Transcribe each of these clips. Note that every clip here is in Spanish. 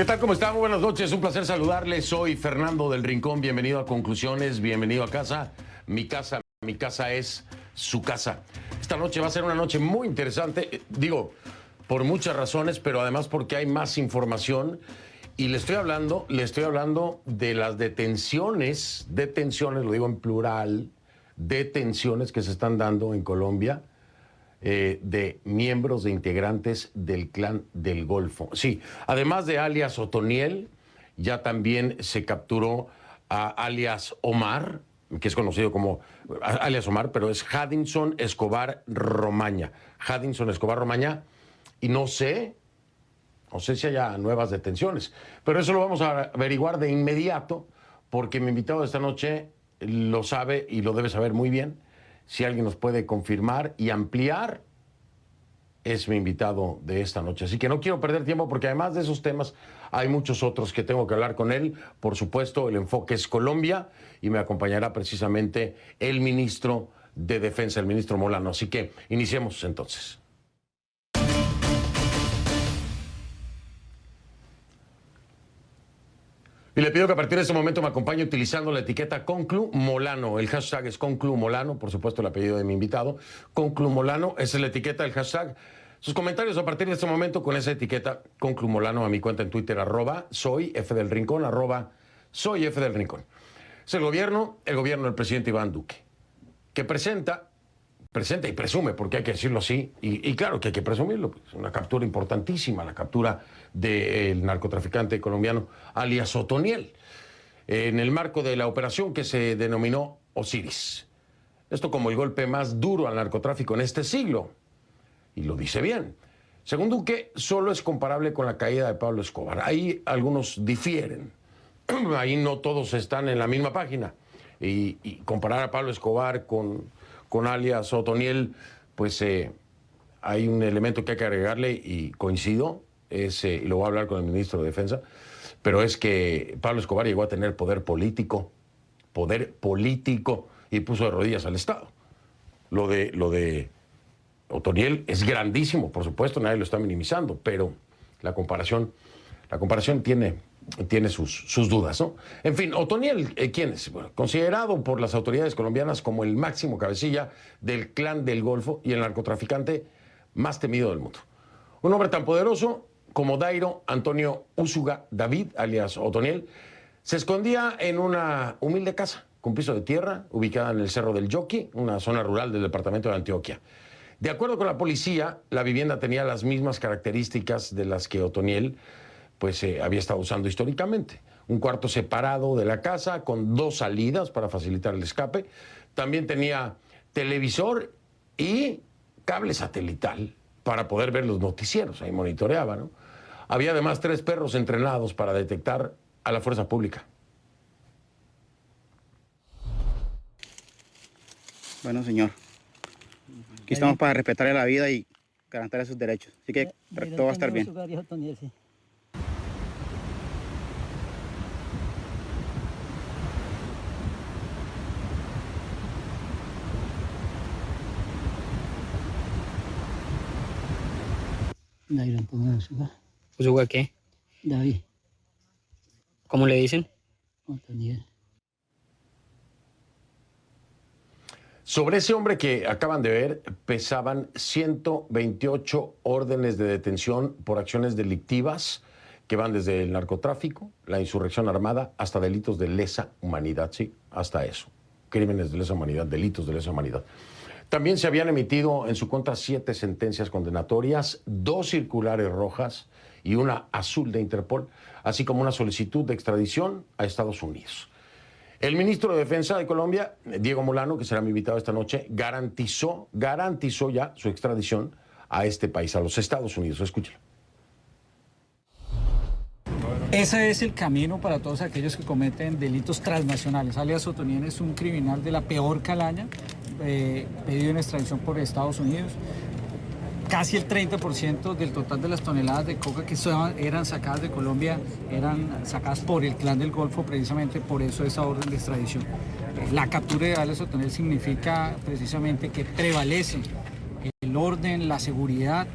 ¿Qué tal? ¿Cómo están? Muy buenas noches. Un placer saludarles. Soy Fernando del Rincón. Bienvenido a Conclusiones. Bienvenido a casa. Mi casa es su casa. Esta noche va a ser una noche muy interesante. Digo, por muchas razones, pero además porque hay más información. Y le estoy hablando de las detenciones, lo digo en plural, detenciones que se están dando en Colombia. De miembros de integrantes del Clan del Golfo. Sí, además de alias Otoniel, ya también se capturó a alias Omar, que es conocido como alias Omar, pero es Jadinson Escobar Romaña. Jadinson Escobar Romaña, y no sé si haya nuevas detenciones, pero eso lo vamos a averiguar de inmediato, porque mi invitado de esta noche lo sabe y lo debe saber muy bien. Si alguien nos puede confirmar y ampliar, es mi invitado de esta noche. Así que no quiero perder tiempo porque además de esos temas hay muchos otros que tengo que hablar con él. Por supuesto, el enfoque es Colombia y me acompañará precisamente el ministro de Defensa, el ministro Molano. Así que iniciemos entonces. Y le pido que a partir de este momento me acompañe utilizando la etiqueta ConcluMolano. El hashtag es ConcluMolano, por supuesto el apellido de mi invitado. ConcluMolano, esa es la etiqueta del hashtag. Sus comentarios a partir de este momento con esa etiqueta ConcluMolano a mi cuenta en Twitter, @soyfdelrincón, @soyfdelrincón. Es el gobierno del presidente Iván Duque, que presenta y presume, porque hay que decirlo así, y claro que hay que presumirlo, pues, una captura importantísima, la captura del narcotraficante colombiano alias Otoniel, en el marco de la operación que se denominó Osiris. Esto como el golpe más duro al narcotráfico en este siglo, y lo dice bien. Según Duque, solo es comparable con la caída de Pablo Escobar. Ahí algunos difieren, ahí no todos están en la misma página, y comparar a Pablo Escobar con alias Otoniel, pues hay un elemento que hay que agregarle y coincido, y lo voy a hablar con el ministro de Defensa, pero es que Pablo Escobar llegó a tener poder político, y puso de rodillas al Estado. Lo de Otoniel es grandísimo, por supuesto, nadie lo está minimizando, pero la comparación tiene sus dudas, ¿no? En fin, Otoniel, ¿quién es? Bueno, considerado por las autoridades colombianas como el máximo cabecilla del Clan del Golfo y el narcotraficante más temido del mundo. Un hombre tan poderoso como Dairo Antonio Úsuga David, alias Otoniel, se escondía en una humilde casa con piso de tierra ubicada en el Cerro del Yoqui, una zona rural del departamento de Antioquia. De acuerdo con la policía, la vivienda tenía las mismas características de las que Otoniel había estado usando históricamente. Un cuarto separado de la casa con 2 salidas para facilitar el escape. También tenía televisor y cable satelital para poder ver los noticieros. Ahí monitoreaba, ¿no? Había además 3 perros entrenados para detectar a la fuerza pública. Bueno, señor, aquí estamos para respetarle la vida y garantizarle sus derechos. Así que todo va a estar bien. David Antonio Úsuga. ¿Úsuga qué? David. ¿Cómo le dicen? Otoniel. Sobre ese hombre que acaban de ver, pesaban 128 órdenes de detención por acciones delictivas que van desde el narcotráfico, la insurrección armada, hasta delitos de lesa humanidad, sí, hasta eso. Crímenes de lesa humanidad, delitos de lesa humanidad. También se habían emitido en su contra 7 sentencias condenatorias, 2 circulares rojas y una azul de Interpol, así como una solicitud de extradición a Estados Unidos. El ministro de Defensa de Colombia, Diego Molano, que será mi invitado esta noche, garantizó ya su extradición a este país, a los Estados Unidos. Escúchelo. Ese es el camino para todos aquellos que cometen delitos transnacionales. Alias Otoniel es un criminal de la peor calaña, pedido en extradición por Estados Unidos. Casi el 30% del total de las toneladas de coca que eran sacadas de Colombia eran sacadas por el Clan del Golfo, precisamente por eso esa orden de extradición. La captura de alias Otoniel significa precisamente que prevalece el orden, la seguridad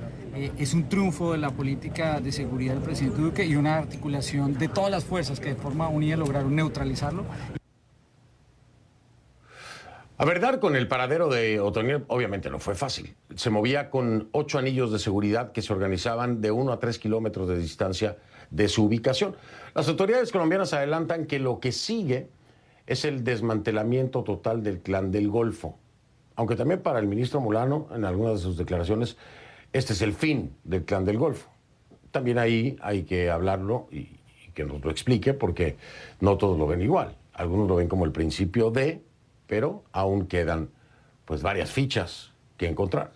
es un triunfo de la política de seguridad del presidente Duque y una articulación de todas las fuerzas que de forma unida lograron neutralizarlo. A ver, dar con el paradero de Otoniel obviamente no fue fácil. Se movía con 8 anillos de seguridad que se organizaban de 1 a 3 kilómetros de distancia de su ubicación. Las autoridades colombianas adelantan que lo que sigue es el desmantelamiento total del Clan del Golfo. Aunque también para el ministro Molano, en algunas de sus declaraciones, este es el fin del Clan del Golfo. También ahí hay que hablarlo y que nos lo explique, porque no todos lo ven igual. Algunos lo ven como el principio de, pero aún quedan pues varias fichas que encontrar.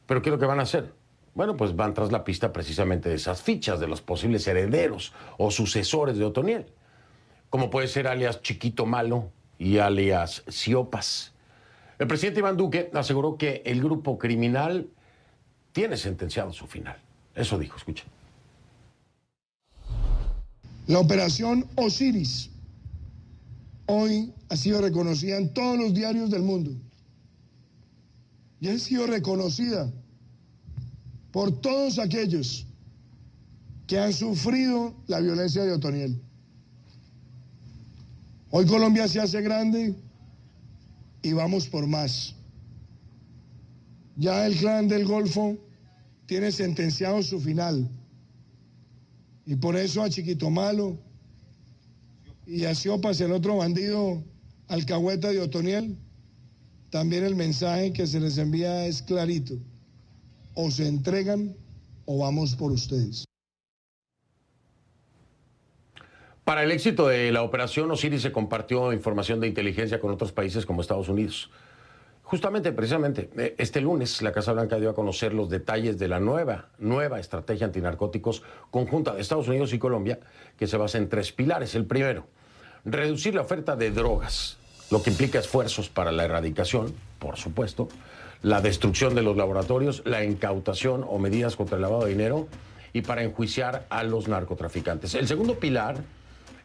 ¿Pero qué es lo que van a hacer? Bueno, pues van tras la pista precisamente de esas fichas, de los posibles herederos o sucesores de Otoniel, como puede ser alias Chiquito Malo y alias Siopas. El presidente Iván Duque aseguró que el grupo criminal tiene sentenciado su final. Eso dijo, escuchen. La operación Osiris hoy ha sido reconocida en todos los diarios del mundo y ha sido reconocida por todos aquellos que han sufrido la violencia de Otoniel. Hoy Colombia se hace grande y vamos por más. Ya el Clan del Golfo tiene sentenciado su final y por eso a Chiquito Malo y a Siopas, el otro bandido alcahueta de Otoniel, también el mensaje que se les envía es clarito: o se entregan o vamos por ustedes. Para el éxito de la operación Osiris se compartió información de inteligencia con otros países como Estados Unidos. Justamente, precisamente, este lunes la Casa Blanca dio a conocer los detalles de la nueva estrategia antinarcóticos conjunta de Estados Unidos y Colombia, que se basa en 3 pilares. El primero, reducir la oferta de drogas, lo que implica esfuerzos para la erradicación, por supuesto, la destrucción de los laboratorios, la incautación o medidas contra el lavado de dinero y para enjuiciar a los narcotraficantes. El segundo pilar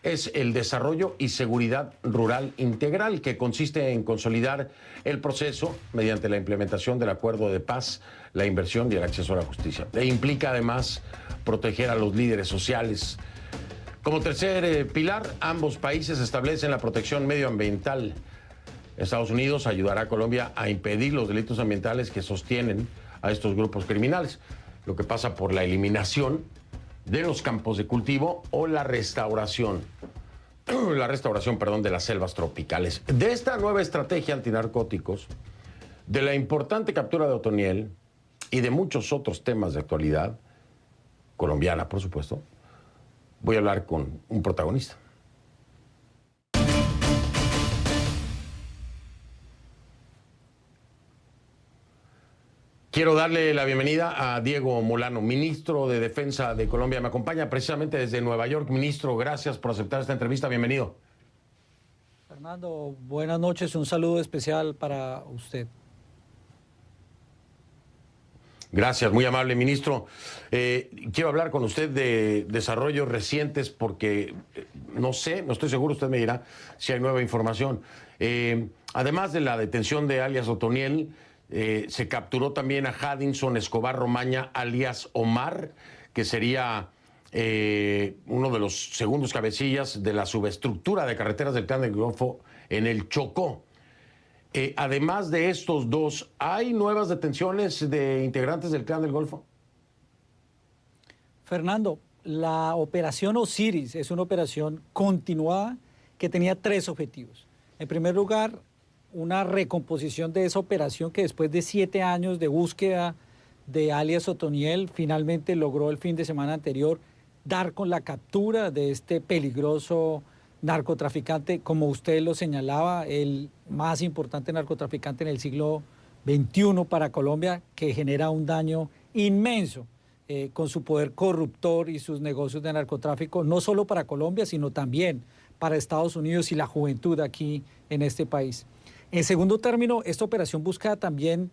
es el desarrollo y seguridad rural integral, que consiste en consolidar el proceso mediante la implementación del acuerdo de paz, la inversión y el acceso a la justicia. E implica además proteger a los líderes sociales. Como tercer pilar, ambos países establecen la protección medioambiental. Estados Unidos ayudará a Colombia a impedir los delitos ambientales que sostienen a estos grupos criminales, lo que pasa por la eliminación de los campos de cultivo o la restauración de las selvas tropicales. De esta nueva estrategia antinarcóticos, de la importante captura de Otoniel y de muchos otros temas de actualidad, colombiana por supuesto, voy a hablar con un protagonista. Quiero darle la bienvenida a Diego Molano, ministro de Defensa de Colombia. Me acompaña precisamente desde Nueva York. Ministro, gracias por aceptar esta entrevista. Bienvenido. Fernando, buenas noches. Un saludo especial para usted. Gracias, muy amable, ministro. Quiero hablar con usted de desarrollos recientes porque no estoy seguro, usted me dirá si hay nueva información. Además de la detención de alias Otoniel, se capturó también a Haddington Escobar Romaña, alias Omar, que sería uno de los segundos cabecillas de la subestructura de carreteras del Clan del Golfo en el Chocó. Además de estos dos, ¿hay nuevas detenciones de integrantes del Clan del Golfo? Fernando, la operación Osiris es una operación continuada que tenía 3 objetivos. En primer lugar, una recomposición de esa operación que después de 7 años de búsqueda de alias Otoniel, finalmente logró el fin de semana anterior dar con la captura de este peligroso narcotraficante, como usted lo señalaba, el más importante narcotraficante en el siglo XXI para Colombia, que genera un daño inmenso con su poder corruptor y sus negocios de narcotráfico, no solo para Colombia, sino también para Estados Unidos y la juventud aquí en este país. En segundo término, esta operación busca también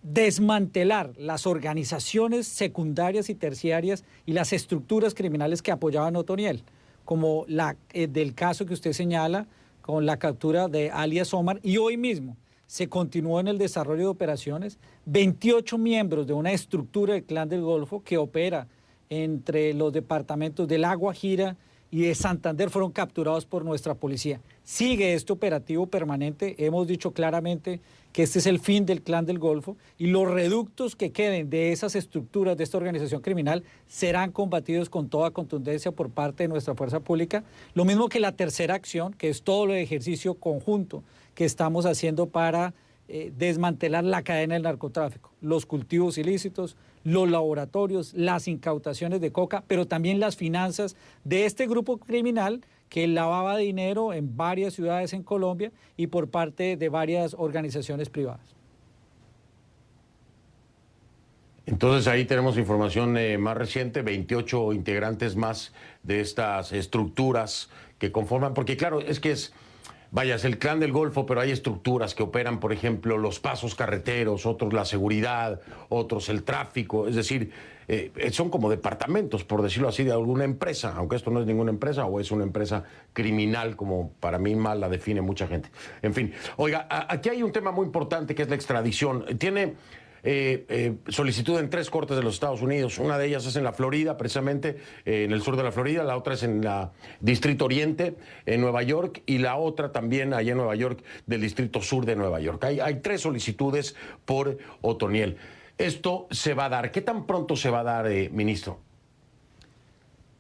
desmantelar las organizaciones secundarias y terciarias y las estructuras criminales que apoyaban a Otoniel, como la del caso que usted señala, con la captura de alias Omar, y hoy mismo se continuó en el desarrollo de operaciones. 28 miembros de una estructura del Clan del Golfo que opera entre los departamentos de La Guajira y de Santander fueron capturados por nuestra policía. Sigue este operativo permanente, hemos dicho claramente que este es el fin del Clan del Golfo y los reductos que queden de esas estructuras de esta organización criminal serán combatidos con toda contundencia por parte de nuestra fuerza pública. Lo mismo que la tercera acción, que es todo el ejercicio conjunto que estamos haciendo para desmantelar la cadena del narcotráfico, los cultivos ilícitos, los laboratorios, las incautaciones de coca, pero también las finanzas de este grupo criminal que lavaba dinero en varias ciudades en Colombia y por parte de varias organizaciones privadas. Entonces ahí tenemos información más reciente, 28 integrantes más de estas estructuras que conforman, porque claro, es que es el Clan del Golfo, pero hay estructuras que operan, por ejemplo, los pasos carreteros, otros la seguridad, otros el tráfico, es decir, son como departamentos, por decirlo así, de alguna empresa, aunque esto no es ninguna empresa o es una empresa criminal, como para mí mal la define mucha gente. En fin, oiga, aquí hay un tema muy importante que es la extradición. Tiene solicitud en 3 cortes de los Estados Unidos. Una de ellas es en la Florida, precisamente en el sur de la Florida, la otra es en la Distrito Oriente, en Nueva York, y la otra también allá en Nueva York, del Distrito Sur de Nueva York. Hay 3 solicitudes por Otoniel. Esto se va a dar. ¿Qué tan pronto se va a dar, ministro?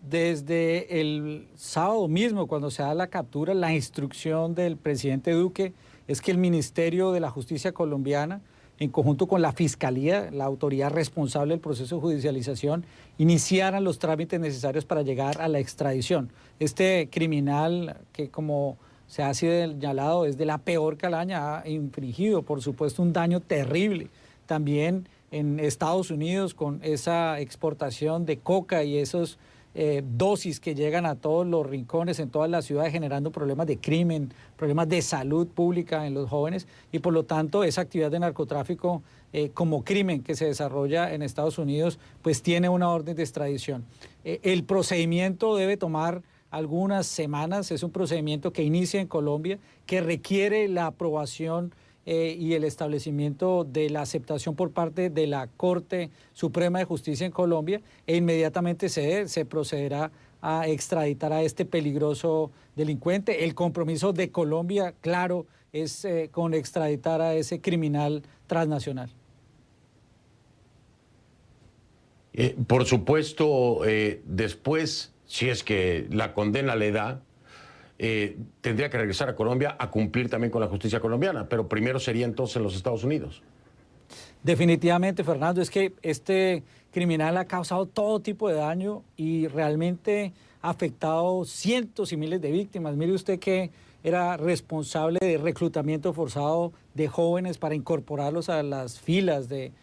Desde el sábado mismo, cuando se da la captura, la instrucción del presidente Duque es que el Ministerio de la Justicia colombiana, en conjunto con la Fiscalía, la autoridad responsable del proceso de judicialización, iniciaran los trámites necesarios para llegar a la extradición. Este criminal, que como se ha señalado, es de la peor calaña, ha infligido, por supuesto, un daño terrible. También en Estados Unidos, con esa exportación de coca y esos dosis que llegan a todos los rincones en todas las ciudades, generando problemas de crimen, problemas de salud pública en los jóvenes, y por lo tanto esa actividad de narcotráfico como crimen que se desarrolla en Estados Unidos pues tiene una orden de extradición. El procedimiento debe tomar algunas semanas, es un procedimiento que inicia en Colombia, que requiere la aprobación y el establecimiento de la aceptación por parte de la Corte Suprema de Justicia en Colombia, e inmediatamente se procederá a extraditar a este peligroso delincuente. El compromiso de Colombia, claro, es con extraditar a ese criminal transnacional. Por supuesto, después, si es que la condena le da, tendría que regresar a Colombia a cumplir también con la justicia colombiana, pero primero sería entonces en los Estados Unidos. Definitivamente, Fernando, es que este criminal ha causado todo tipo de daño y realmente ha afectado cientos y miles de víctimas. Mire usted que era responsable de reclutamiento forzado de jóvenes para incorporarlos a las filas del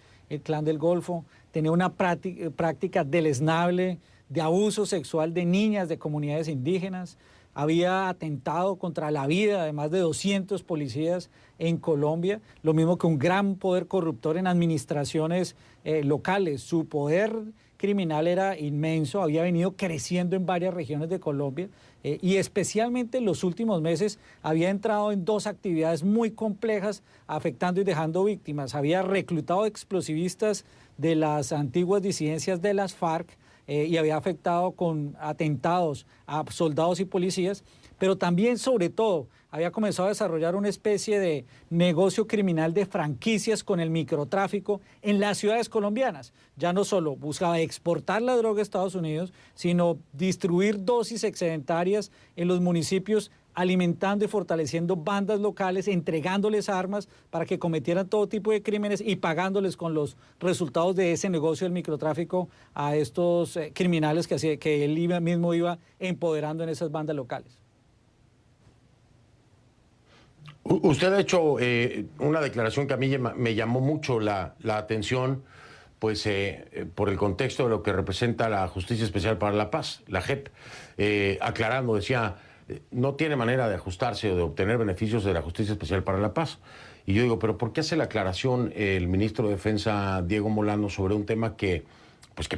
Clan del Golfo, tenía una práctica deleznable de abuso sexual de niñas de comunidades indígenas, había atentado contra la vida de más de 200 policías en Colombia, lo mismo que un gran poder corruptor en administraciones locales. Su poder criminal era inmenso, había venido creciendo en varias regiones de Colombia y especialmente en los últimos meses había entrado en 2 actividades muy complejas, afectando y dejando víctimas. Había reclutado explosivistas de las antiguas disidencias de las FARC, y había afectado con atentados a soldados y policías, pero también, sobre todo, había comenzado a desarrollar una especie de negocio criminal de franquicias con el microtráfico en las ciudades colombianas. Ya no solo buscaba exportar la droga a Estados Unidos, sino distribuir dosis excedentarias en los municipios, alimentando y fortaleciendo bandas locales, entregándoles armas para que cometieran todo tipo de crímenes y pagándoles con los resultados de ese negocio del microtráfico a estos criminales que él mismo iba empoderando en esas bandas locales. Usted ha hecho una declaración que a mí me llamó mucho la atención, pues por el contexto de lo que representa la Justicia Especial para la Paz, la JEP, aclarando, decía, no tiene manera de ajustarse o de obtener beneficios de la Justicia Especial para la Paz. Y yo digo, ¿pero por qué hace la aclaración el ministro de Defensa, Diego Molano, sobre un tema que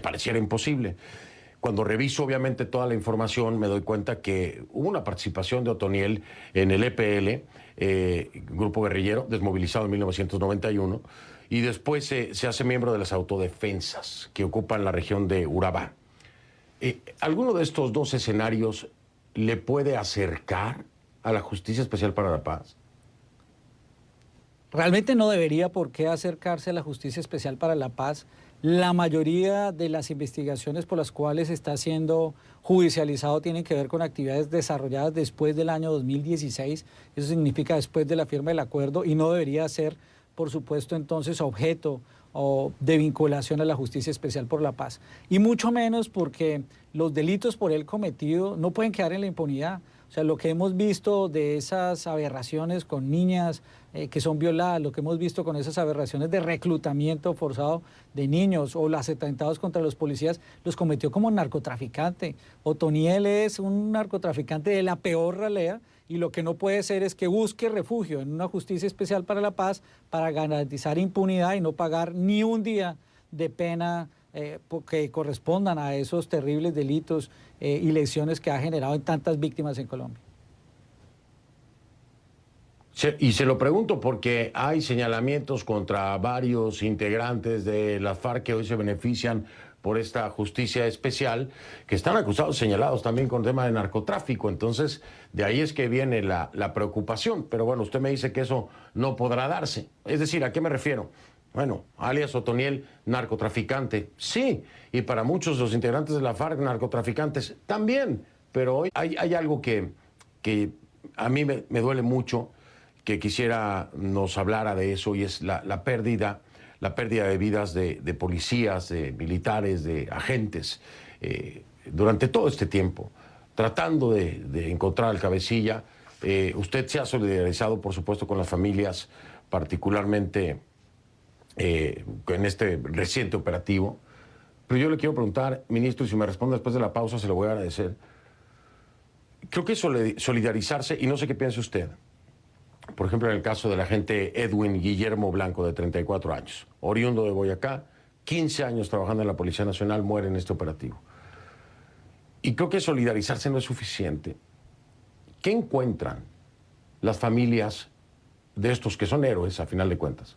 pareciera imposible? Cuando reviso obviamente toda la información me doy cuenta que hubo una participación de Otoniel en el EPL, grupo guerrillero, desmovilizado en 1991, y después se hace miembro de las autodefensas que ocupan la región de Urabá. ¿Alguno de estos dos escenarios le puede acercar a la Justicia Especial para la Paz? Realmente no debería por qué acercarse a la Justicia Especial para la Paz. La mayoría de las investigaciones por las cuales está siendo judicializado tienen que ver con actividades desarrolladas después del año 2016. Eso significa después de la firma del acuerdo, y no debería ser, por supuesto, entonces objeto de vinculación a la Justicia Especial por la Paz. Y mucho menos porque los delitos por él cometido no pueden quedar en la impunidad. O sea, lo que hemos visto de esas aberraciones con niñas que son violadas, lo que hemos visto con esas aberraciones de reclutamiento forzado de niños o los atentados contra los policías, los cometió como narcotraficante. Otoniel es un narcotraficante de la peor ralea, y lo que no puede ser es que busque refugio en una Justicia Especial para la Paz para garantizar impunidad y no pagar ni un día de pena que correspondan a esos terribles delitos y lesiones que ha generado en tantas víctimas en Colombia. Y se lo pregunto porque hay señalamientos contra varios integrantes de las FARC que hoy se benefician por esta justicia especial, que están acusados, señalados también con tema de narcotráfico. Entonces, de ahí es que viene la preocupación. Pero bueno, usted me dice que eso no podrá darse. Es decir, ¿a qué me refiero? Bueno, alias Otoniel, narcotraficante, sí. Y para muchos de los integrantes de la FARC, narcotraficantes también. Pero hoy hay algo que a mí me duele mucho, que quisiera nos hablara de eso, y es la pérdida de vidas de policías, de militares, de agentes, durante todo este tiempo, tratando de encontrar al cabecilla. Usted se ha solidarizado, por supuesto, con las familias, particularmente en este reciente operativo. Pero yo le quiero preguntar, ministro, y si me responde después de la pausa, se lo voy a agradecer. Creo que solidarizarse, y no sé qué piensa usted, por ejemplo, en el caso del agente Edwin Guillermo Blanco, de 34 años, oriundo de Boyacá, 15 años trabajando en la Policía Nacional, muere en este operativo. Y creo que solidarizarse no es suficiente. ¿Qué encuentran las familias de estos que son héroes, a final de cuentas?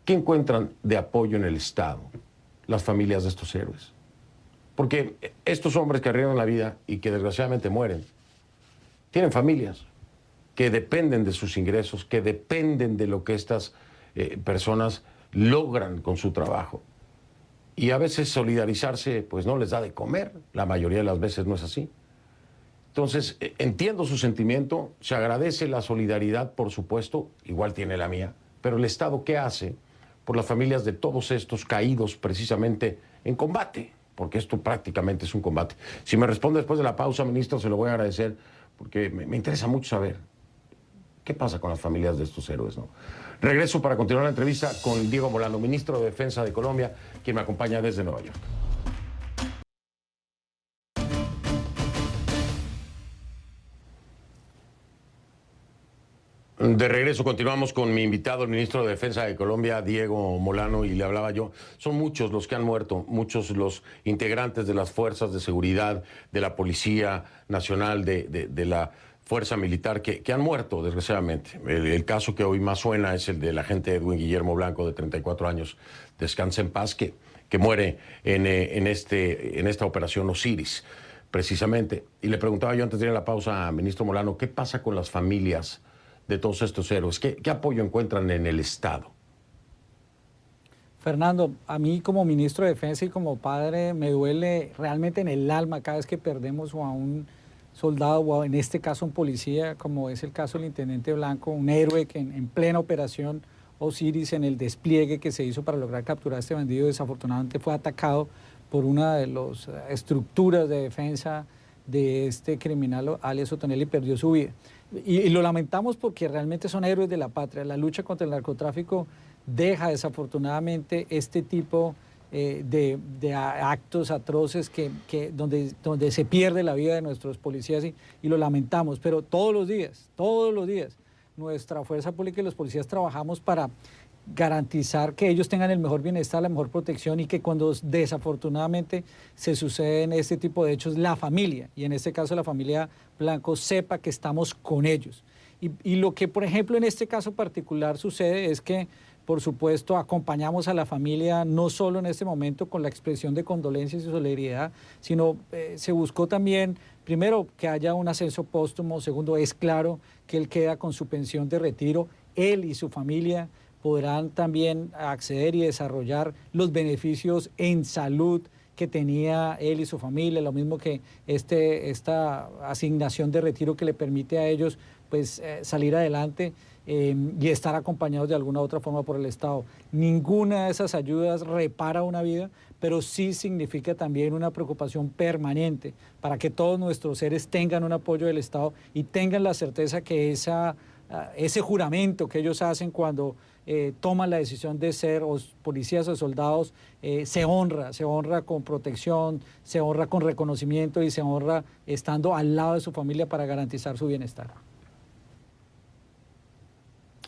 ¿Qué encuentran de apoyo en el Estado las familias de estos héroes? Porque estos hombres que arriesgan la vida y que desgraciadamente mueren, tienen familias que dependen de sus ingresos, que dependen de lo que estas personas logran con su trabajo. Y a veces solidarizarse pues no les da de comer, la mayoría de las veces no es así. Entonces, entiendo su sentimiento, se agradece la solidaridad, por supuesto, igual tiene la mía, pero el Estado, ¿qué hace por las familias de todos estos caídos precisamente en combate? Porque esto prácticamente es un combate. Si me responde después de la pausa, ministro, se lo voy a agradecer, porque me interesa mucho saber qué pasa con las familias de estos héroes, ¿no? Regreso para continuar la entrevista con Diego Molano, ministro de Defensa de Colombia, quien me acompaña desde Nueva York. De regreso continuamos con mi invitado, el ministro de Defensa de Colombia, Diego Molano, y le hablaba yo. Son muchos los que han muerto, muchos los integrantes de las fuerzas de seguridad, de la Policía Nacional, de la Fuerza Militar, que han muerto, desgraciadamente. El caso que hoy más suena es el del agente Edwin Guillermo Blanco, de 34 años, descansa en paz, que muere en esta operación Osiris, precisamente. Y le preguntaba yo antes de ir a la pausa, ministro Molano, ¿qué pasa con las familias de todos estos héroes? ¿Qué apoyo encuentran en el Estado? Fernando, a mí como ministro de Defensa y como padre me duele realmente en el alma cada vez que perdemos a un soldado o en este caso un policía, como es el caso del intendente Blanco, un héroe que en plena operación Osiris, en el despliegue que se hizo para lograr capturar a este bandido, desafortunadamente fue atacado por una de las estructuras de defensa de este criminal alias Otoniel y perdió su vida. Y lo lamentamos porque realmente son héroes de la patria. La lucha contra el narcotráfico deja desafortunadamente este tipo de actos atroces donde se pierde la vida de nuestros policías y lo lamentamos. Pero todos los días, nuestra fuerza pública y los policías trabajamos para garantizar que ellos tengan el mejor bienestar, la mejor protección y que cuando desafortunadamente se suceden este tipo de hechos, la familia, y en este caso la familia Blanco, sepa que estamos con ellos. Y lo que, por ejemplo, en este caso particular sucede es que, por supuesto, acompañamos a la familia no solo en este momento con la expresión de condolencias y solidaridad, sino se buscó también, primero, que haya un ascenso póstumo, segundo, es claro que él queda con su pensión de retiro, él y su familia podrán también acceder y desarrollar los beneficios en salud que tenía él y su familia, lo mismo que esta asignación de retiro que le permite a ellos pues, salir adelante y estar acompañados de alguna u otra forma por el Estado. Ninguna de esas ayudas repara una vida, pero sí significa también una preocupación permanente para que todos nuestros seres tengan un apoyo del Estado y tengan la certeza que ese juramento que ellos hacen cuando toman la decisión de ser policías o soldados, se honra con protección, se honra con reconocimiento y se honra estando al lado de su familia para garantizar su bienestar.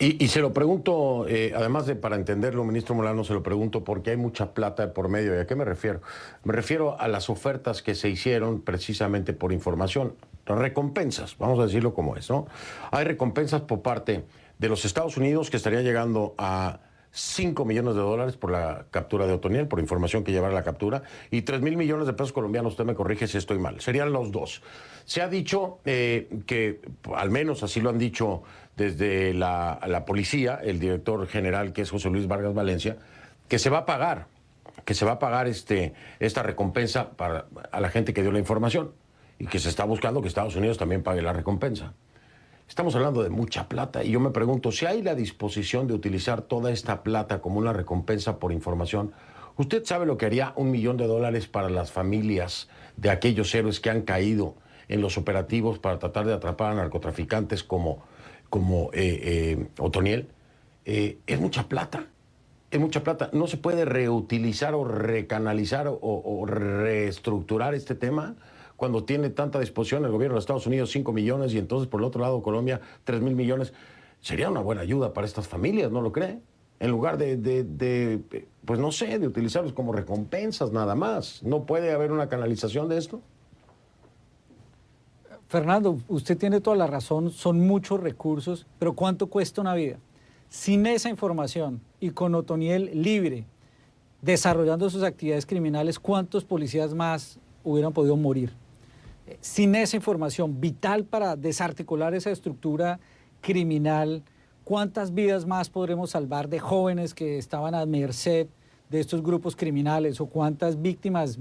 Y se lo pregunto, además de para entenderlo, ministro Molano, se lo pregunto porque hay mucha plata de por medio. ¿Y a qué me refiero? Me refiero a las ofertas que se hicieron precisamente por información, recompensas, vamos a decirlo como es, ¿no? Hay recompensas por parte de los Estados Unidos que estarían llegando a $5 millones por la captura de Otoniel, por información que llevara la captura, y 3,000 millones de pesos colombianos, usted me corrige si estoy mal. Serían los dos. Se ha dicho que, al menos así lo han dicho desde la policía, el director general, que es José Luis Vargas Valencia, que se va a pagar esta recompensa a la gente que dio la información y que se está buscando que Estados Unidos también pague la recompensa. Estamos hablando de mucha plata y yo me pregunto, si hay la disposición de utilizar toda esta plata como una recompensa por información, ¿usted sabe lo que haría $1 millón para las familias de aquellos héroes que han caído en los operativos para tratar de atrapar a narcotraficantes como Otoniel? Es mucha plata. Es mucha plata. ¿No se puede reutilizar o recanalizar o reestructurar este tema cuando tiene tanta disposición el gobierno de Estados Unidos, 5 millones, y entonces por el otro lado Colombia, 3,000 millones? Sería una buena ayuda para estas familias, ¿no lo cree? En lugar pues no sé, de utilizarlos como recompensas nada más. ¿No puede haber una canalización de esto? Fernando, usted tiene toda la razón, son muchos recursos, pero ¿cuánto cuesta una vida? Sin esa información y con Otoniel libre, desarrollando sus actividades criminales, ¿cuántos policías más hubieran podido morir? Sin esa información vital para desarticular esa estructura criminal, ¿cuántas vidas más podremos salvar de jóvenes que estaban a merced de estos grupos criminales? ¿O cuántas víctimas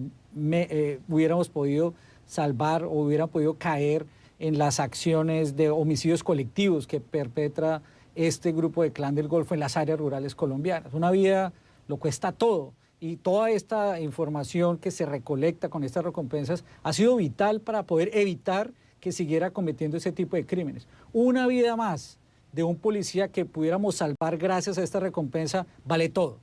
hubiéramos podido salvar o hubieran podido caer en las acciones de homicidios colectivos que perpetra este grupo de Clan del Golfo en las áreas rurales colombianas? Una vida lo cuesta todo. Y toda esta información que se recolecta con estas recompensas ha sido vital para poder evitar que siguiera cometiendo ese tipo de crímenes. Una vida más de un policía que pudiéramos salvar gracias a esta recompensa vale todo,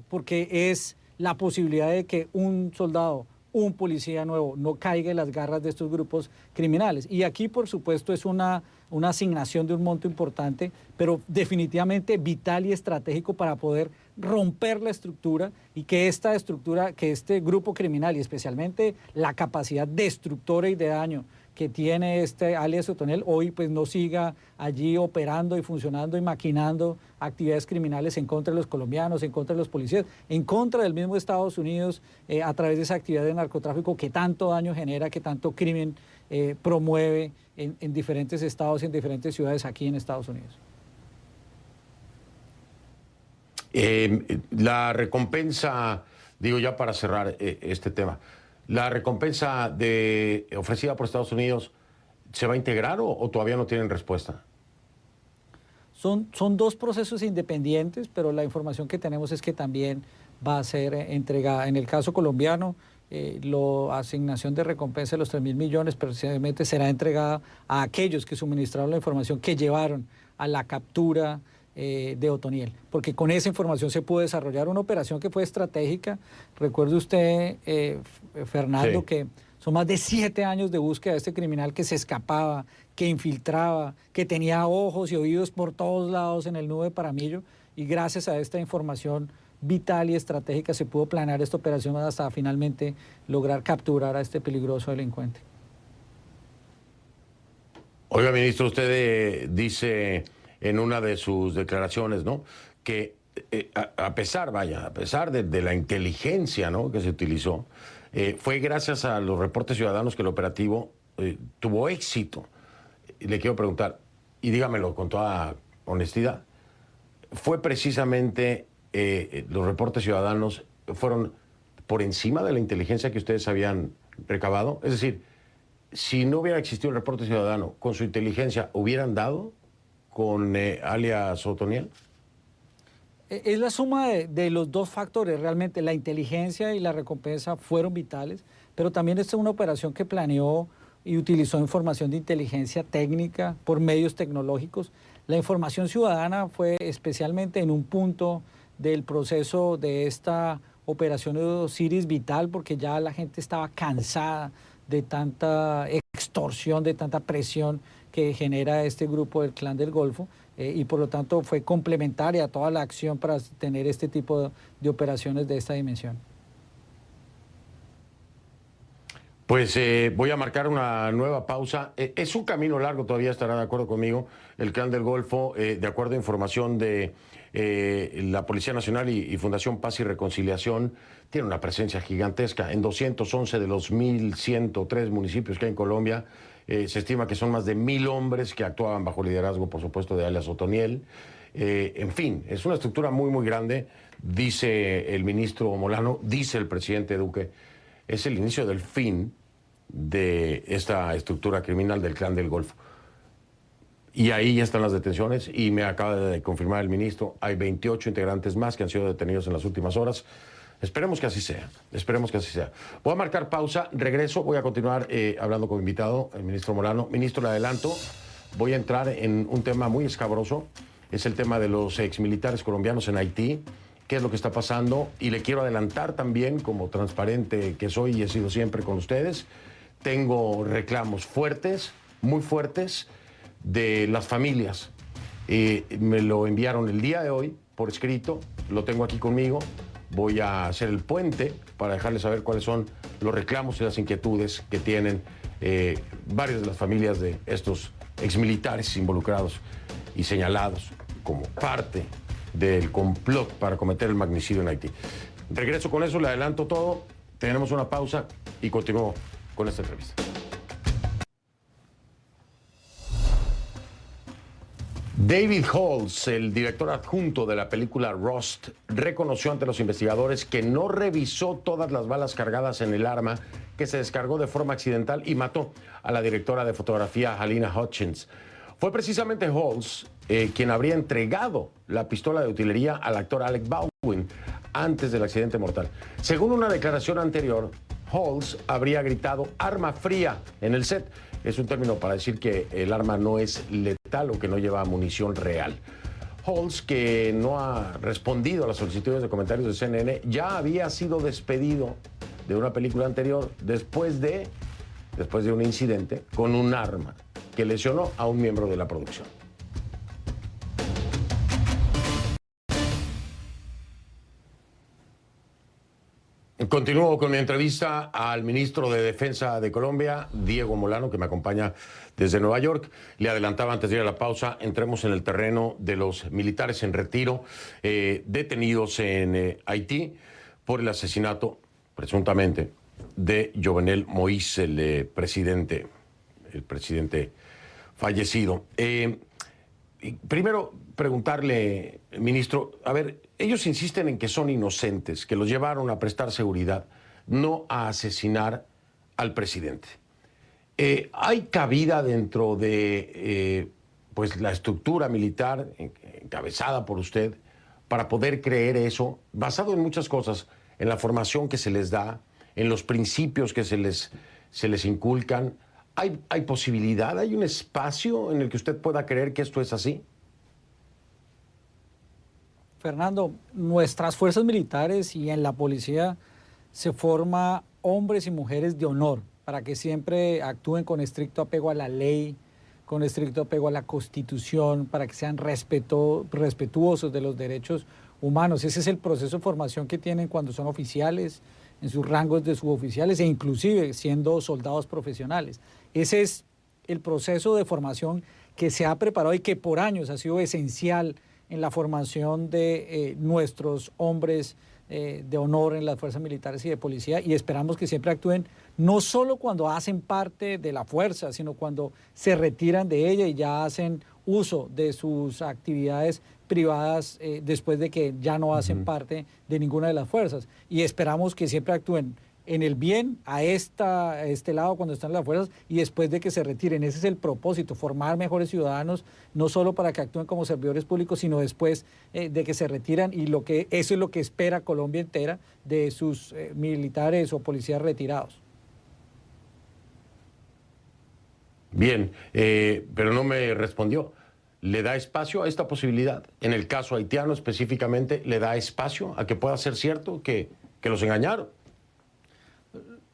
porque es la posibilidad de que un soldado, un policía nuevo no caiga en las garras de estos grupos criminales. Y aquí, por supuesto, es una asignación de un monto importante, pero definitivamente vital y estratégico para poder romper la estructura y que esta estructura, que este grupo criminal y especialmente la capacidad destructora y de daño que tiene este alias Otoniel hoy pues no siga allí operando y funcionando y maquinando actividades criminales en contra de los colombianos, en contra de los policías, en contra del mismo Estados Unidos a través de esa actividad de narcotráfico que tanto daño genera, que tanto crimen promueve en diferentes estados y en diferentes ciudades aquí en Estados Unidos. La recompensa, digo ya para cerrar este tema, ¿la recompensa ofrecida por Estados Unidos se va a integrar o todavía no tienen respuesta? Son dos procesos independientes, pero la información que tenemos es que también va a ser entregada. En el caso colombiano, la asignación de recompensa de los 3,000 millones precisamente será entregada a aquellos que suministraron la información que llevaron a la captura de Otoniel, porque con esa información se pudo desarrollar una operación que fue estratégica. Recuerde usted, Fernando, sí, que son más de 7 años de búsqueda de este criminal que se escapaba, que infiltraba, que tenía ojos y oídos por todos lados en el Nudo de Paramillo, y gracias a esta información vital y estratégica se pudo planear esta operación hasta finalmente lograr capturar a este peligroso delincuente. Oiga, ministro, usted dice en una de sus declaraciones, ¿no?, que a pesar de la inteligencia, ¿no?, que se utilizó, fue gracias a los reportes ciudadanos que el operativo tuvo éxito. Le quiero preguntar, y dígamelo con toda honestidad, ¿fue precisamente los reportes ciudadanos fueron por encima de la inteligencia que ustedes habían recabado? Es decir, si no hubiera existido el reporte ciudadano, ¿con su inteligencia hubieran dado con alias Otoniel? Es la suma de los dos factores, realmente la inteligencia y la recompensa fueron vitales, pero también esta es una operación que planeó y utilizó información de inteligencia técnica por medios tecnológicos. La información ciudadana fue especialmente en un punto del proceso de esta operación Osiris vital, porque ya la gente estaba cansada de tanta extorsión, de tanta presión que genera este grupo del Clan del Golfo, y por lo tanto fue complementaria a toda la acción para tener este tipo de operaciones de esta dimensión. Pues voy a marcar una nueva pausa. Es un camino largo, todavía estará de acuerdo conmigo. El Clan del Golfo, de acuerdo a información de la Policía Nacional y Fundación Paz y Reconciliación, tiene una presencia gigantesca. En 211 de los 1.103 municipios que hay en Colombia, se estima que son más de 1.000 hombres que actuaban bajo liderazgo, por supuesto, de alias Otoniel. En fin, es una estructura muy, muy grande, dice el ministro Molano, dice el presidente Duque. Es el inicio del fin de esta estructura criminal del Clan del Golfo. Y ahí ya están las detenciones y me acaba de confirmar el ministro, hay 28 integrantes más que han sido detenidos en las últimas horas. Esperemos que así sea, esperemos que así sea. Voy a marcar pausa, regreso, voy a continuar hablando con mi invitado, el ministro Molano. Ministro, le adelanto, voy a entrar en un tema muy escabroso, es el tema de los exmilitares colombianos en Haití, qué es lo que está pasando, y le quiero adelantar también, como transparente que soy y he sido siempre con ustedes, tengo reclamos fuertes, muy fuertes, de las familias. Me lo enviaron el día de hoy por escrito, lo tengo aquí conmigo. Voy a hacer el puente para dejarles saber cuáles son los reclamos y las inquietudes que tienen varias de las familias de estos exmilitares involucrados y señalados como parte del complot para cometer el magnicidio en Haití. Regreso con eso, le adelanto todo, tenemos una pausa y continúo con esta entrevista. David Halls, el director adjunto de la película Rust, reconoció ante los investigadores que no revisó todas las balas cargadas en el arma que se descargó de forma accidental y mató a la directora de fotografía Halyna Hutchins. Fue precisamente Halls quien habría entregado la pistola de utilería al actor Alec Baldwin antes del accidente mortal. Según una declaración anterior, Halls habría gritado "arma fría" en el set. Es un término para decir que el arma no es letal o que no lleva munición real. Halls, que no ha respondido a las solicitudes de comentarios de CNN, ya había sido despedido de una película anterior después de un incidente con un arma que lesionó a un miembro de la producción. Continúo con mi entrevista al ministro de Defensa de Colombia, Diego Molano, que me acompaña desde Nueva York. Le adelantaba antes de ir a la pausa, entremos en el terreno de los militares en retiro detenidos en Haití por el asesinato, presuntamente, de Jovenel Moïse, el presidente fallecido. Primero, preguntarle, ministro, a ver, ellos insisten en que son inocentes, que los llevaron a prestar seguridad, no a asesinar al presidente. ¿Hay cabida dentro de pues la estructura militar encabezada por usted para poder creer eso, basado en muchas cosas, en la formación que se les da, en los principios que se les inculcan? ¿Hay posibilidad, hay un espacio en el que usted pueda creer que esto es así? Fernando, nuestras fuerzas militares y en la policía se forma hombres y mujeres de honor para que siempre actúen con estricto apego a la ley, con estricto apego a la Constitución, para que sean respetuosos de los derechos humanos. Ese es el proceso de formación que tienen cuando son oficiales, en sus rangos de suboficiales e inclusive siendo soldados profesionales. Ese es el proceso de formación que se ha preparado y que por años ha sido esencial en la formación de nuestros hombres de honor en las fuerzas militares y de policía, y esperamos que siempre actúen no solo cuando hacen parte de la fuerza, sino cuando se retiran de ella y ya hacen uso de sus actividades privadas después de que ya no hacen parte de ninguna de las fuerzas. Y esperamos que siempre actúen en el bien a este lado cuando están en las fuerzas y después de que se retiren. Ese es el propósito, formar mejores ciudadanos, no solo para que actúen como servidores públicos, sino después de que se retiran, y eso es lo que espera Colombia entera de sus militares o policías retirados. Bien, pero no me respondió. ¿Le da espacio a esta posibilidad? En el caso haitiano específicamente, ¿le da espacio a que pueda ser cierto que los engañaron?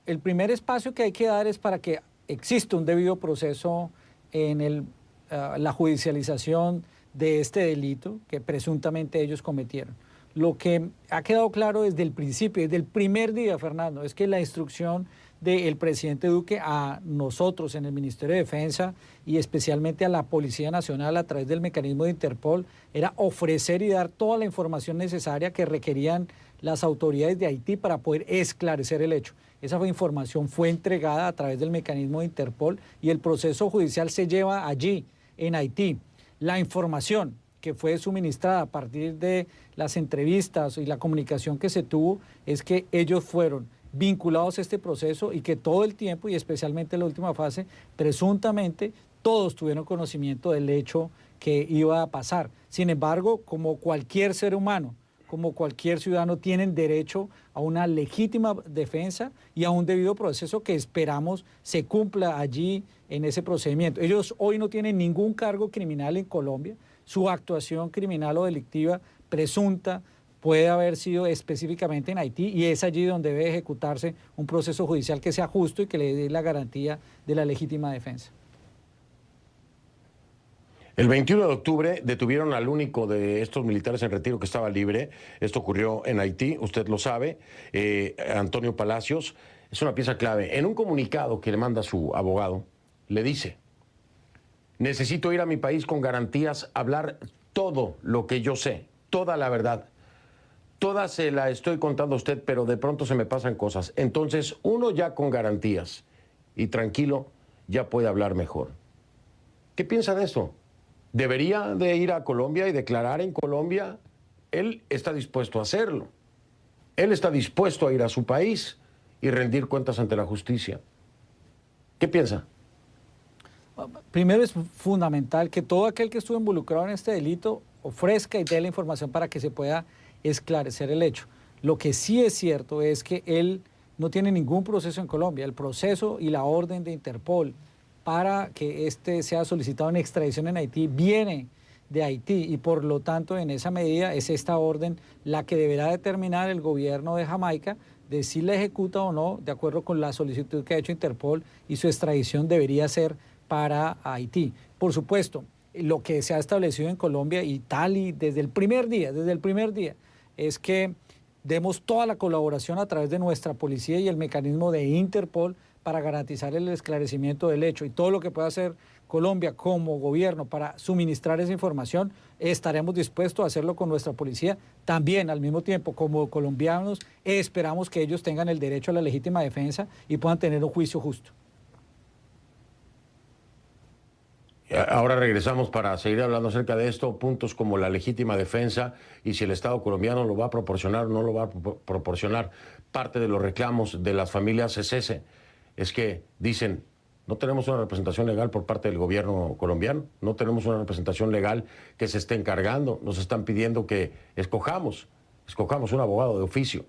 El primer espacio que hay que dar es para que exista un debido proceso en la judicialización de este delito que presuntamente ellos cometieron. Lo que ha quedado claro desde el principio, desde el primer día, Fernando, es que la instrucción del presidente Duque a nosotros en el Ministerio de Defensa y especialmente a la Policía Nacional a través del mecanismo de Interpol era ofrecer y dar toda la información necesaria que requerían las autoridades de Haití para poder esclarecer el hecho. Esa información fue entregada a través del mecanismo de Interpol y el proceso judicial se lleva allí, en Haití. La información que fue suministrada a partir de las entrevistas y la comunicación que se tuvo es que ellos fueron vinculados a este proceso y que todo el tiempo, y especialmente en la última fase, presuntamente todos tuvieron conocimiento del hecho que iba a pasar. Sin embargo, como cualquier ser humano, como cualquier ciudadano, tienen derecho a una legítima defensa y a un debido proceso que esperamos se cumpla allí en ese procedimiento. Ellos hoy no tienen ningún cargo criminal en Colombia. Su actuación criminal o delictiva presunta puede haber sido específicamente en Haití, y es allí donde debe ejecutarse un proceso judicial que sea justo y que le dé la garantía de la legítima defensa. El 21 de octubre detuvieron al único de estos militares en retiro que estaba libre. Esto ocurrió en Haití, usted lo sabe, Antonio Palacios. Es una pieza clave. En un comunicado que le manda su abogado, le dice: necesito ir a mi país con garantías, hablar todo lo que yo sé, toda la verdad. Toda se la estoy contando a usted, pero de pronto se me pasan cosas. Entonces, uno ya con garantías y tranquilo ya puede hablar mejor. ¿Qué piensa de esto? ¿Debería de ir a Colombia y declarar en Colombia? Él está dispuesto a hacerlo. Él está dispuesto a ir a su país y rendir cuentas ante la justicia. ¿Qué piensa? Primero, es fundamental que todo aquel que estuvo involucrado en este delito ofrezca y dé la información para que se pueda esclarecer el hecho. Lo que sí es cierto es que él no tiene ningún proceso en Colombia. El proceso y la orden de Interpol para que este sea solicitado en extradición en Haití viene de Haití, y por lo tanto en esa medida es esta orden la que deberá determinar el gobierno de Jamaica de si la ejecuta o no, de acuerdo con la solicitud que ha hecho Interpol, y su extradición debería ser para Haití. Por supuesto, lo que se ha establecido en Colombia y tal, y desde el primer día, es que demos toda la colaboración a través de nuestra policía y el mecanismo de Interpol para garantizar el esclarecimiento del hecho, y todo lo que pueda hacer Colombia como gobierno para suministrar esa información, estaremos dispuestos a hacerlo con nuestra policía. También, al mismo tiempo, como colombianos, esperamos que ellos tengan el derecho a la legítima defensa y puedan tener un juicio justo. Ahora regresamos para seguir hablando acerca de esto, puntos como la legítima defensa y si el Estado colombiano lo va a proporcionar o no lo va a proporcionar. Parte de los reclamos de las familias es ese, es que dicen: no tenemos una representación legal por parte del gobierno colombiano, no tenemos una representación legal que se esté encargando, nos están pidiendo que escojamos un abogado de oficio,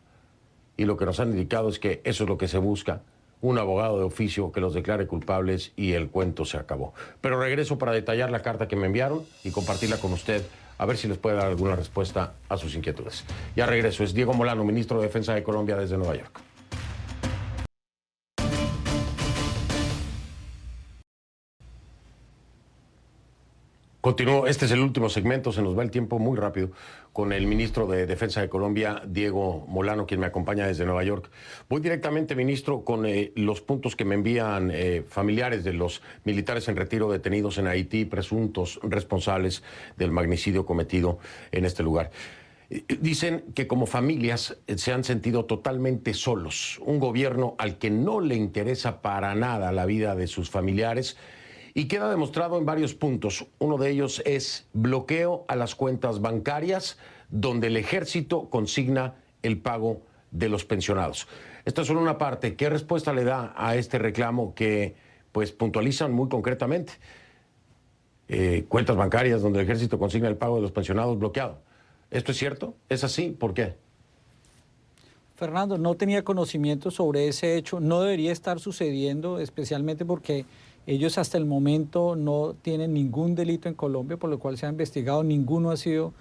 y lo que nos han indicado es que eso es lo que se busca, un abogado de oficio que los declare culpables y el cuento se acabó. Pero regreso para detallar la carta que me enviaron y compartirla con usted, a ver si les puede dar alguna respuesta a sus inquietudes. Ya regreso, es Diego Molano, ministro de Defensa de Colombia desde Nueva York. Continúo, este es el último segmento, se nos va el tiempo muy rápido, con el ministro de Defensa de Colombia, Diego Molano, quien me acompaña desde Nueva York. Voy directamente, ministro, con los puntos que me envían familiares de los militares en retiro detenidos en Haití, presuntos responsables del magnicidio cometido en este lugar. Dicen que como familias se han sentido totalmente solos, un gobierno al que no le interesa para nada la vida de sus familiares. Y queda demostrado en varios puntos. Uno de ellos es bloqueo a las cuentas bancarias, donde el ejército consigna el pago de los pensionados. Esta es solo una parte. ¿Qué respuesta le da a este reclamo que pues puntualizan muy concretamente? Cuentas bancarias donde el ejército consigna el pago de los pensionados bloqueado. ¿Esto es cierto? ¿Es así? ¿Por qué? Fernando, no tenía conocimiento sobre ese hecho. No debería estar sucediendo, especialmente porque ellos hasta el momento no tienen ningún delito en Colombia, por lo cual se ha investigado, ninguno ha sido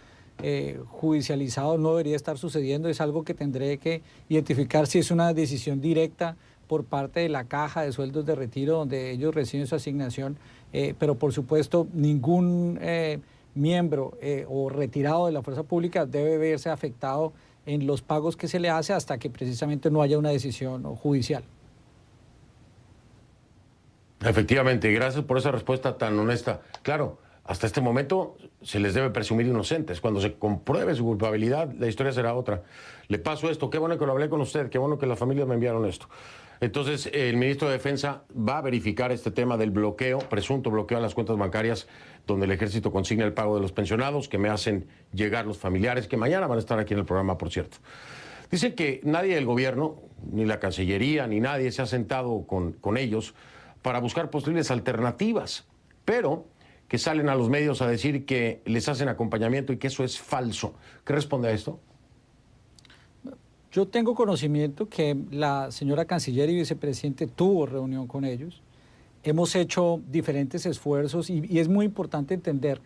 judicializado, no debería estar sucediendo. Es algo que tendré que identificar si es una decisión directa por parte de la Caja de Sueldos de Retiro, donde ellos reciben su asignación, pero por supuesto ningún miembro o retirado de la fuerza pública debe verse afectado en los pagos que se le hace hasta que precisamente no haya una decisión judicial. Efectivamente, gracias por esa respuesta tan honesta. Claro, hasta este momento se les debe presumir inocentes. Cuando se compruebe su culpabilidad, la historia será otra. Le paso esto, qué bueno que lo hablé con usted, qué bueno que las familias me enviaron esto. Entonces, el ministro de Defensa va a verificar este tema del bloqueo, presunto bloqueo a las cuentas bancarias, donde el ejército consigna el pago de los pensionados, que me hacen llegar los familiares, que mañana van a estar aquí en el programa, por cierto. Dice que nadie del gobierno, ni la Cancillería, ni nadie se ha sentado con ellos para buscar posibles alternativas, pero que salen a los medios a decir que les hacen acompañamiento y que eso es falso. ¿Qué responde a esto? Yo tengo conocimiento que la señora canciller y vicepresidente tuvo reunión con ellos. Hemos hecho diferentes esfuerzos y es muy importante entender,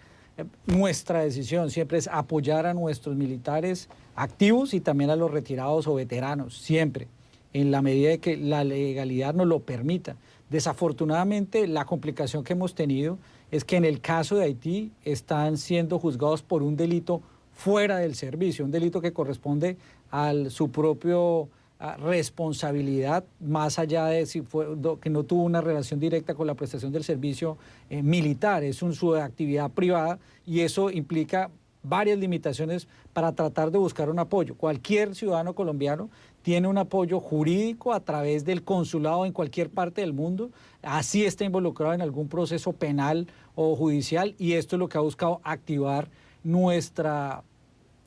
nuestra decisión siempre es apoyar a nuestros militares activos y también a los retirados o veteranos, siempre, en la medida de que la legalidad nos lo permita. Desafortunadamente, la complicación que hemos tenido es que en el caso de Haití están siendo juzgados por un delito fuera del servicio, un delito que corresponde a su propia responsabilidad, más allá de si que no tuvo una relación directa con la prestación del servicio militar, es su actividad privada y eso implica varias limitaciones para tratar de buscar un apoyo. Cualquier ciudadano colombiano tiene un apoyo jurídico a través del consulado en cualquier parte del mundo, así está involucrado en algún proceso penal o judicial y esto es lo que ha buscado activar nuestra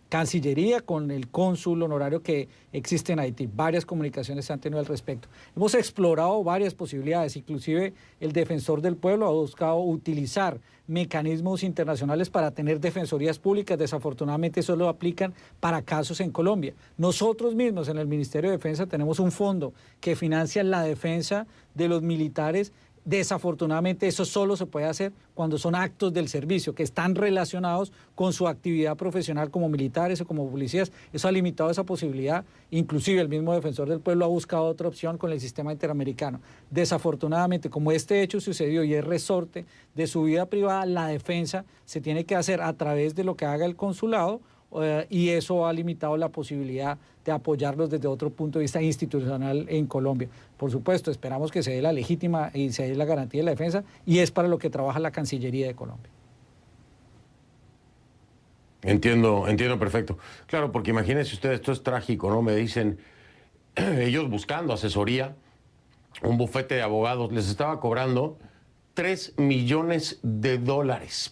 Cancillería con el cónsul honorario que existe en Haití. Varias comunicaciones se han tenido al respecto. Hemos explorado varias posibilidades, inclusive el defensor del pueblo ha buscado utilizar mecanismos internacionales para tener defensorías públicas. Desafortunadamente eso lo aplican para casos en Colombia. Nosotros mismos en el Ministerio de Defensa tenemos un fondo que financia la defensa de los militares. Desafortunadamente eso solo se puede hacer cuando son actos del servicio que están relacionados con su actividad profesional como militares o como policías. Eso ha limitado esa posibilidad. Inclusive el mismo defensor del pueblo ha buscado otra opción con el sistema interamericano. Desafortunadamente, como este hecho sucedió y es resorte de su vida privada, la defensa se tiene que hacer a través de lo que haga el consulado y eso ha limitado la posibilidad de apoyarlos desde otro punto de vista institucional en Colombia. Por supuesto, esperamos que se dé la legítima y se dé la garantía de la defensa y es para lo que trabaja la Cancillería de Colombia. Entiendo perfecto. Claro, porque imagínense ustedes, esto es trágico, ¿no? Me dicen, ellos buscando asesoría, un bufete de abogados les estaba cobrando $3 millones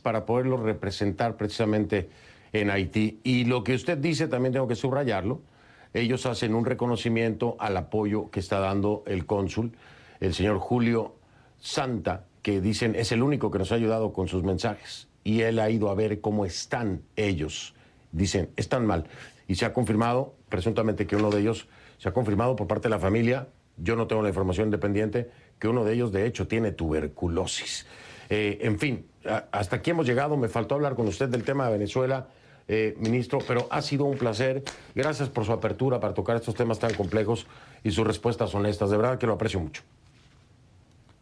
para poderlos representar precisamente en Haití. Y lo que usted dice, también tengo que subrayarlo, ellos hacen un reconocimiento al apoyo que está dando el cónsul, el señor Julio Santa, que dicen es el único que nos ha ayudado con sus mensajes. Y él ha ido a ver cómo están ellos. Dicen, están mal. Y se ha confirmado, presuntamente, que uno de ellos, se ha confirmado por parte de la familia, yo no tengo la información independiente, que uno de ellos, de hecho, tiene tuberculosis. En fin, hasta aquí hemos llegado. Me faltó hablar con usted del tema de Venezuela, ministro, pero ha sido un placer. Gracias por su apertura para tocar estos temas tan complejos y sus respuestas honestas. De verdad que lo aprecio mucho.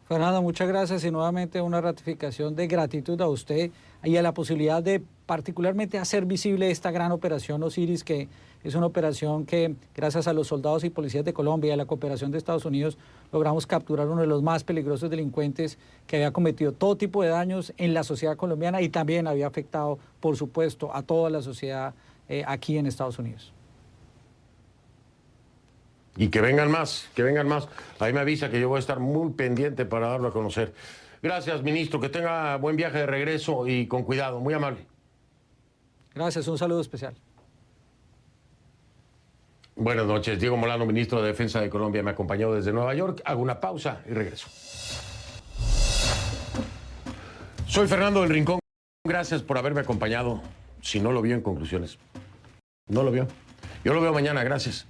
Fernando, muchas gracias y nuevamente una ratificación de gratitud a usted y a la posibilidad de particularmente hacer visible esta gran operación Osiris, que es una operación que gracias a los soldados y policías de Colombia y a la cooperación de Estados Unidos logramos capturar uno de los más peligrosos delincuentes que había cometido todo tipo de daños en la sociedad colombiana y también había afectado, por supuesto, a toda la sociedad aquí en Estados Unidos. Y que vengan más, que vengan más. Ahí me avisa que yo voy a estar muy pendiente para darlo a conocer. Gracias, ministro. Que tenga buen viaje de regreso y con cuidado. Muy amable. Gracias, un saludo especial. Buenas noches. Diego Molano, ministro de Defensa de Colombia, me acompañó desde Nueva York. Hago una pausa y regreso. Soy Fernando del Rincón. Gracias por haberme acompañado. Si no lo vio en conclusiones. No lo vio. Yo lo veo mañana. Gracias.